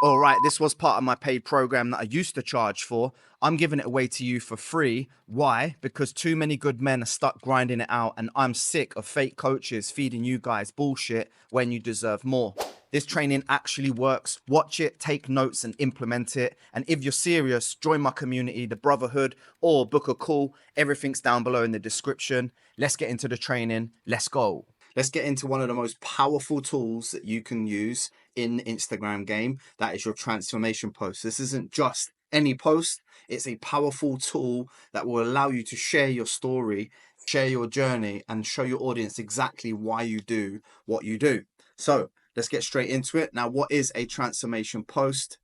All right, this was part of my paid program that I used to charge for. I'm giving it away to you for free. Why? Because too many good men are stuck grinding it out, and I'm sick of fake coaches feeding you guys bullshit when you deserve more. This training actually works. Watch it, take notes, and implement it. And if you're serious, join my community, the Brotherhood, or book a call. Everything's down below in the description. Let's get into the training. Let's go. Let's get into one of the most powerful tools that you can use in the Instagram game. That is your transformation post. This isn't just any post. It's a powerful tool that will allow you to share your story, share your journey, and show your audience exactly why you do what you do. So let's get straight into it. Now, what is a transformation post?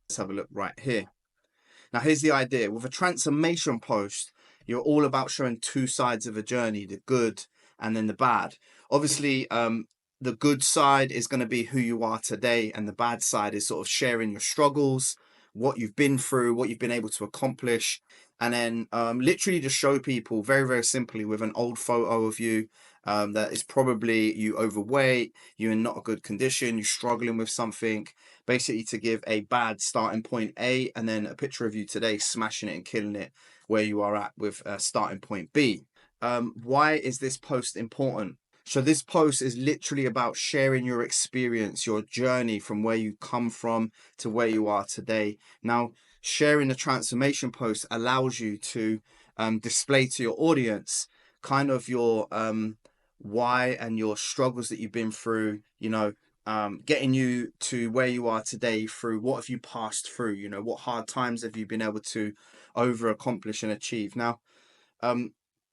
Let's have a look right here. Now, here's the idea. With a transformation post, you're all about showing two sides of a journey, the good and then the bad. Obviously, the good side is going to be who you are today, and the bad side is sort of sharing your struggles, what you've been through, what you've been able to accomplish, and then literally just show people very, very simply with an old photo of you that is probably you overweight, you're in not a good condition, you're struggling with something, basically to give a bad starting point A, and then a picture of you today smashing it and killing it where you are at with starting point B. Why is this post important? So this post is literally about sharing your experience, your journey from where you come from to where you are today. Now, sharing the transformation post allows you to display to your audience kind of your why and your struggles that you've been through, getting you to where you are today through what have you passed through, what hard times have you been able to over accomplish and achieve. Now,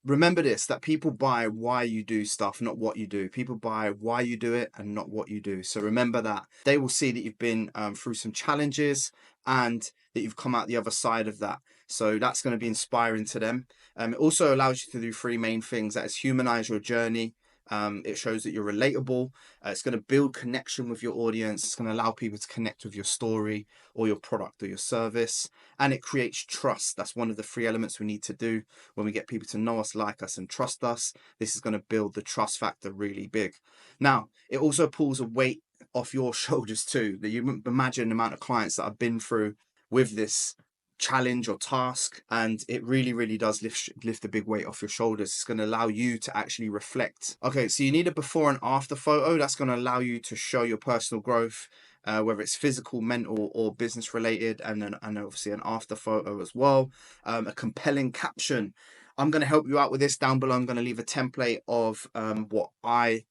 remember this, that people buy why you do stuff, not what you do. People buy why you do it and not what you do. So remember that. They will see that you've been through some challenges and that you've come out the other side of that. So that's going to be inspiring to them. It also allows you to do three main things. That is humanize your journey. It shows that you're relatable. It's going to build connection with your audience. It's going to allow people to connect with your story or your product or your service. And it creates trust. That's one of the three elements we need to do when we get people to know us, like us, and trust us. This is going to build the trust factor really big. Now, it also pulls a weight off your shoulders too. That you imagine the amount of clients that I've been through with this challenge or task, and it really does lift a big weight off your shoulders. It's going to allow you to actually reflect. Okay, so you need a before and after photo. That's going to allow you to show your personal growth, whether it's physical, mental, or business related, and then obviously an after photo as well. A compelling caption. I'm going to help you out with this down below. I'm going to leave a template of what I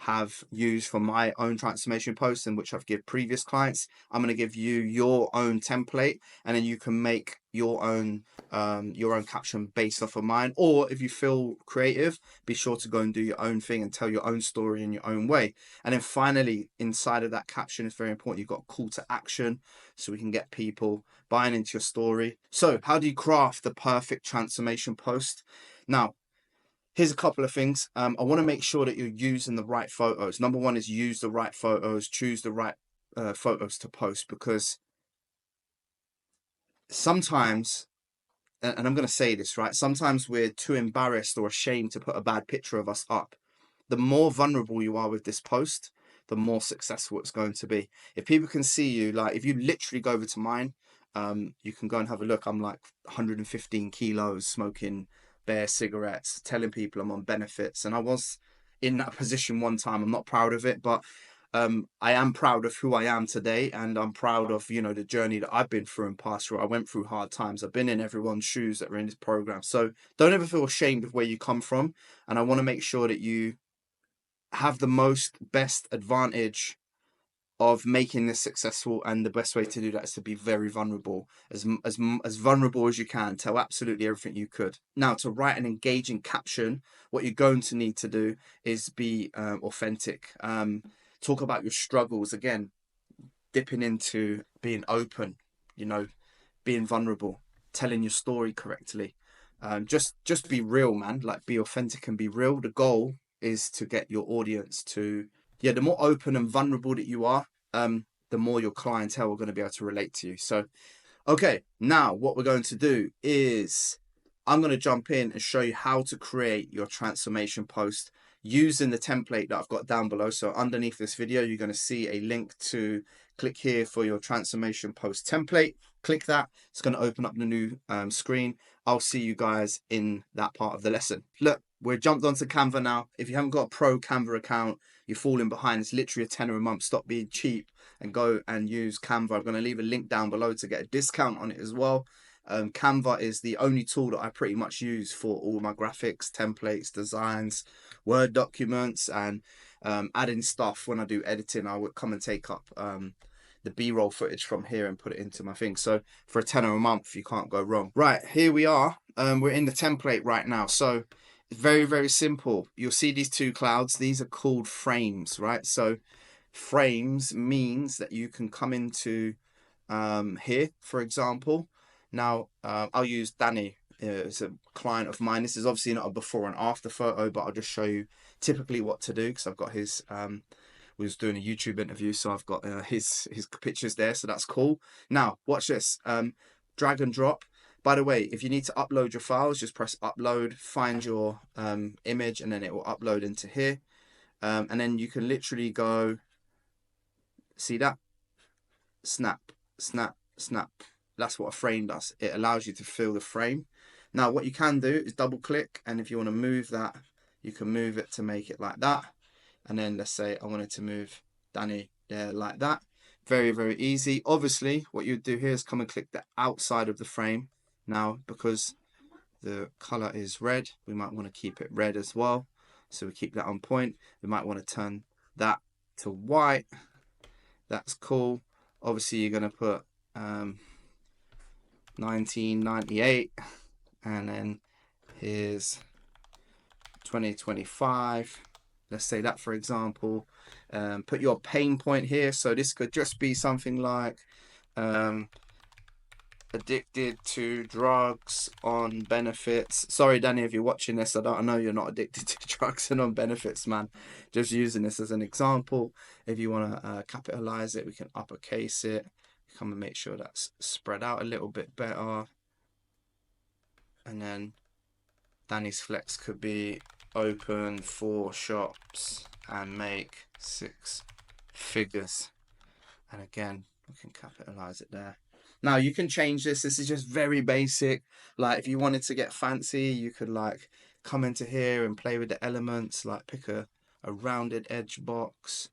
have used for my own transformation posts, and which I've given previous clients. I'm going to give you your own template, and then you can make your own caption based off of mine. Or if you feel creative, be sure to go and do your own thing and tell your own story in your own way. And then finally, inside of that caption, it's very important you've got a call to action so we can get people buying into your story. So how do you craft the perfect transformation post? Now, here's a couple of things. I want to make sure that you're using the right photos. Number one is use the right photos, choose the right photos to post, because sometimes, and I'm going to say this, right? Sometimes we're too embarrassed or ashamed to put a bad picture of us up. The more vulnerable you are with this post, the more successful it's going to be. If people can see you, like if you literally go over to mine, you can go and have a look. I'm like 115 kilos, smoking bare cigarettes, telling people I'm on benefits. And I was in that position one time. I'm not proud of it, but I am proud of who I am today, and I'm proud of, the journey that I've been through and passed through. I went through hard times. I've been in everyone's shoes that are in this program. So don't ever feel ashamed of where you come from. And I want to make sure that you have the best advantage of making this successful, and the best way to do that is to be very vulnerable, as vulnerable as you can. Tell absolutely everything you could. Now, to write an engaging caption, what you're going to need to do is be authentic. Talk about your struggles, again, dipping into being open, being vulnerable, telling your story correctly. Just be real, man. Like, be authentic and be real. The goal is to get your audience to, the more open and vulnerable that you are, the more your clientele are going to be able to relate to you. So, okay, now what we're going to do is I'm going to jump in and show you how to create your transformation post using the template that I've got down below. So underneath this video, you're going to see a link to click here for your transformation post template. Click that. It's going to open up the new screen. I'll see you guys in that part of the lesson. Look, we're jumped onto Canva now. If you haven't got a pro Canva account, you're falling behind. It's literally £10 a month. Stop being cheap and go and use Canva. I'm going to leave a link down below to get a discount on it as well. Canva is the only tool that I pretty much use for all my graphics, templates, designs, Word documents, and adding stuff. When I do editing, I would come and take up the B-roll footage from here and put it into my thing. So for a £10 a month, you can't go wrong. Right, here we are. We're in the template right now. So it's very, very simple. You'll see these two clouds. These are called frames, right? So frames means that you can come into here, for example. Now, I'll use Danny. It's a client of mine. This is obviously not a before and after photo, but I'll just show you typically what to do, because I've got his we was doing a YouTube interview, so I've got his pictures there, so that's cool. Now watch this. Drag and drop. By the way, if you need to upload your files, just press upload, find your image, and then it will upload into here. And then you can literally go, see that? Snap, snap, snap. That's what a frame does. It allows you to fill the frame. Now what you can do is double click, and if you want to move that, you can move it to make it like that. And then let's say I wanted to move Danny there like that. Very, very easy. Obviously, what you do here is come and click the outside of the frame. Now, because the color is red, we might want to keep it red as well. So we keep that on point. We might want to turn that to white. That's cool. Obviously, you're going to put 1998, and then here's 2025. Let's say that, for example. Put your pain point here. So this could just be something like addicted to drugs on benefits. Sorry, Danny, if you're watching this, I know you're not addicted to drugs and on benefits, man. Just using this as an example. If you want to capitalize it, we can uppercase it. Come and make sure that's spread out a little bit better. And then Danny's flex could be open 4 shops and make 6 figures. And again, we can capitalize it there. Now you can change this. This is just very basic. Like if you wanted to get fancy, you could like come into here and play with the elements, like pick a rounded edge box,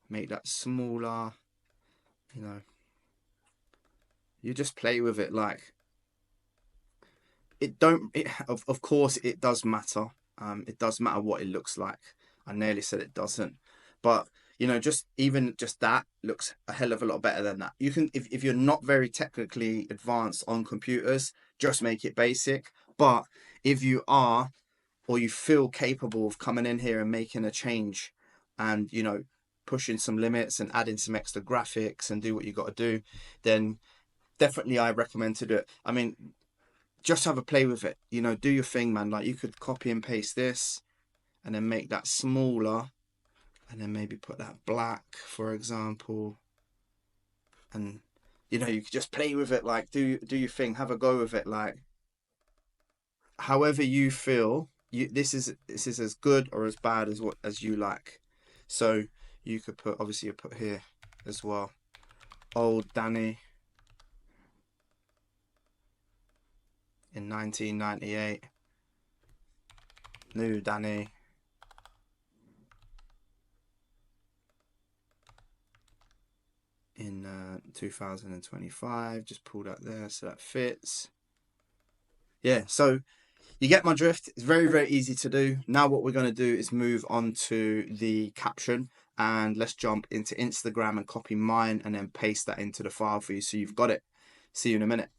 make that smaller, you know. You just play with it. Like of course it does matter. It does matter what it looks like. I nearly said it doesn't, but you know, just that looks a hell of a lot better than that. You can, if you're not very technically advanced on computers, just make it basic. But if you are, or you feel capable of coming in here and making a change, and you know, pushing some limits and adding some extra graphics and do what you got to do, then definitely I recommend to do it. I mean, just have a play with it, you know, do your thing, man. Like you could copy and paste this and then make that smaller, and then maybe put that black, for example. And you know, you could just play with it, like do your thing, have a go with it, like however you feel. This is as good or as bad as you like. So you could put, obviously you put here as well, old Danny in 1998, new Danny in 2025. Just pull that there so that fits. Yeah, so you get my drift. It's very, very easy to do. Now what we're going to do is move on to the caption, and let's jump into Instagram and copy mine and then paste that into the file for you so you've got it. See you in a minute.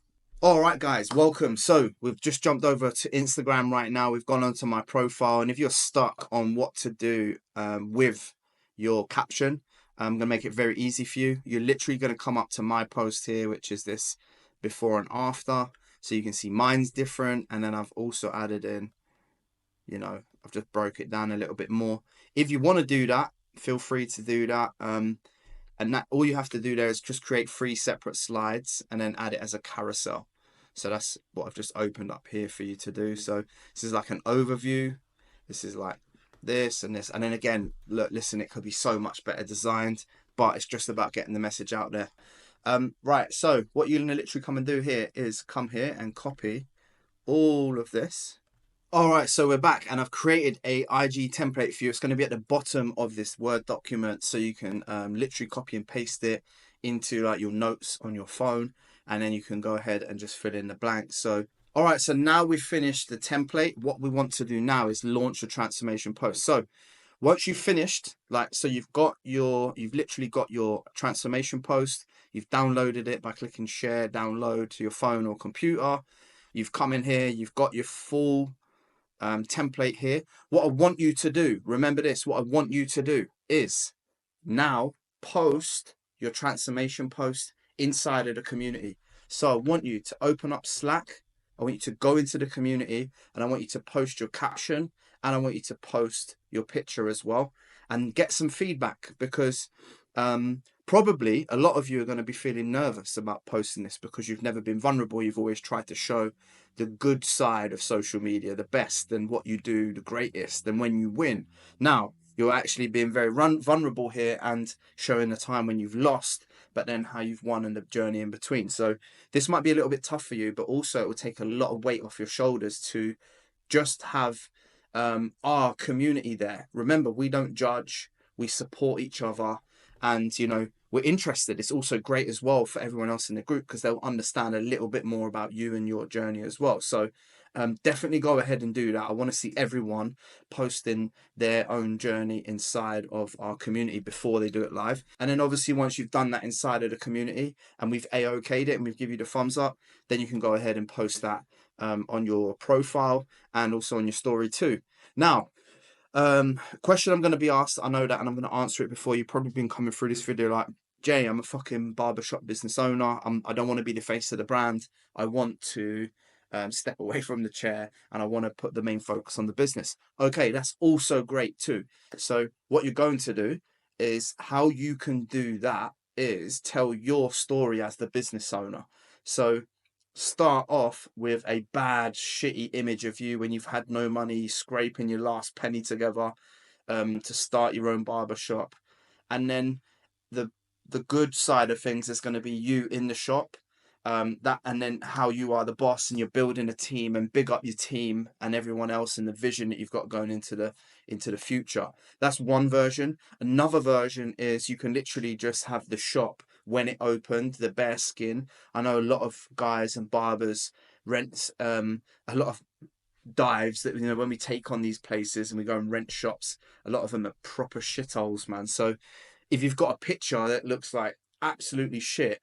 All right, guys, welcome. So we've just jumped over to Instagram right now. We've gone onto my profile, and if you're stuck on what to do with your caption, I'm going to make it very easy for you. You're literally going to come up to my post here, which is this before and after. So you can see mine's different. And then I've also added in, you know, I've just broke it down a little bit more. If you want to do that, feel free to do that. And that all you have to do there is just create 3 separate slides and then add it as a carousel. So that's what I've just opened up here for you to do. So this is like an overview. This is like this and this. And then again, look, listen, it could be so much better designed, but it's just about getting the message out there. Right, so what you're gonna literally come and do here is come here and copy all of this. All right, so we're back and I've created a IG template for you. It's going to be at the bottom of this Word document, so you can literally copy and paste it into like your notes on your phone, and then you can go ahead and just fill in the blanks. So, all right, so now we've finished the template. What we want to do now is launch a transformation post. So once you've finished, like, so you've literally got your transformation post, you've downloaded it by clicking share, download to your phone or computer. You've come in here, you've got your full template here. What I want you to do, remember this, what I want you to do is now post your transformation post inside of the community. So I want you to open up Slack. I want you to go into the community and I want you to post your caption and I want you to post your picture as well and get some feedback, because probably a lot of you are going to be feeling nervous about posting this because you've never been vulnerable. You've always tried to show the good side of social media, the best, and what you do the greatest, and when you win. Now, you're actually being very vulnerable here and showing the time when you've lost, but then how you've won and the journey in between. So this might be a little bit tough for you, but also it will take a lot of weight off your shoulders to just have our community there. Remember, we don't judge, we support each other, and you know, we're interested. It's also great as well for everyone else in the group because they'll understand a little bit more about you and your journey as well. So definitely go ahead and do that. I want to see everyone posting their own journey inside of our community before they do it live. And then obviously once you've done that inside of the community and we've AOK'd it and we've given you the thumbs up, then you can go ahead and post that on your profile and also on your story too. Now, question I'm going to be asked, I know that, and I'm going to answer it before. You've probably been coming through this video like, Jay, I'm a fucking barbershop business owner. I don't want to be the face of the brand. I want to step away from the chair and I want to put the main focus on the business. Okay, that's also great too. So what you're going to do is, how you can do that is tell your story as the business owner. So start off with a bad, shitty image of you when you've had no money, scraping your last penny together to start your own barbershop. And then the good side of things is going to be you in the shop, and then how you are the boss and you're building a team, and big up your team and everyone else and the vision that you've got going into the future. That's one version. Another version is you can literally just have the shop when it opened, the bare skin. I know a lot of guys and barbers rent a lot of dives that, you know, when we take on these places and we go and rent shops, a lot of them are proper shitholes, man. So if you've got a picture that looks like absolutely shit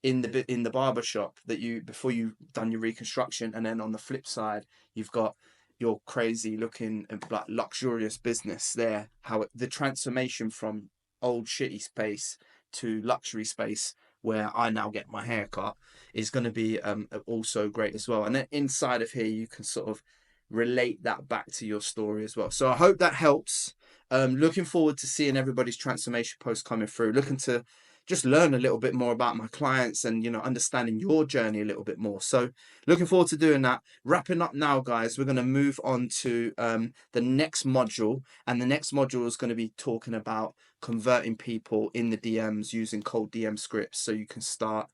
in the barber shop that you, before you've done your reconstruction, and then on the flip side you've got your crazy looking like luxurious business there, the transformation from old shitty space to luxury space where I now get my hair cut is going to be also great as well. And then inside of here you can sort of relate that back to your story as well. So I hope that helps. Looking forward to seeing everybody's transformation posts coming through. Looking to just learn a little bit more about my clients and, you know, understanding your journey a little bit more. So looking forward to doing that. Wrapping up now, guys, we're going to move on to the next module. And the next module is going to be talking about converting people in the DMs using cold DM scripts, so you can start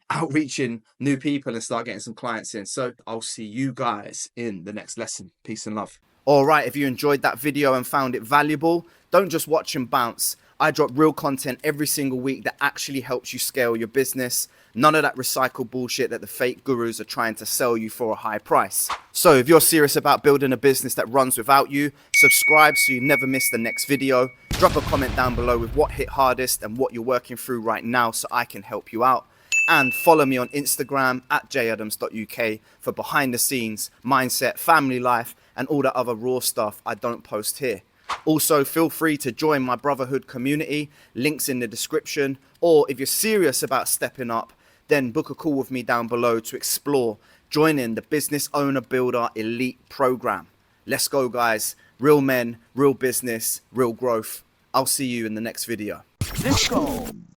outreaching new people and start getting some clients in. So I'll see you guys in the next lesson. Peace and love. All right, if you enjoyed that video and found it valuable, don't just watch and bounce. I drop real content every single week that actually helps you scale your business. None of that recycled bullshit that the fake gurus are trying to sell you for a high price. So if you're serious about building a business that runs without you, subscribe so you never miss the next video. Drop a comment down below with what hit hardest and what you're working through right now so I can help you out. And follow me on Instagram at jadams.uk for behind the scenes, mindset, family life, and all the other raw stuff I don't post here. Also, feel free to join my brotherhood community, links in the description, or if you're serious about stepping up, then book a call with me down below to explore joining the Business Owner Builder Elite Program. Let's go, guys. Real men, real business, real growth. I'll see you in the next video. Let's go.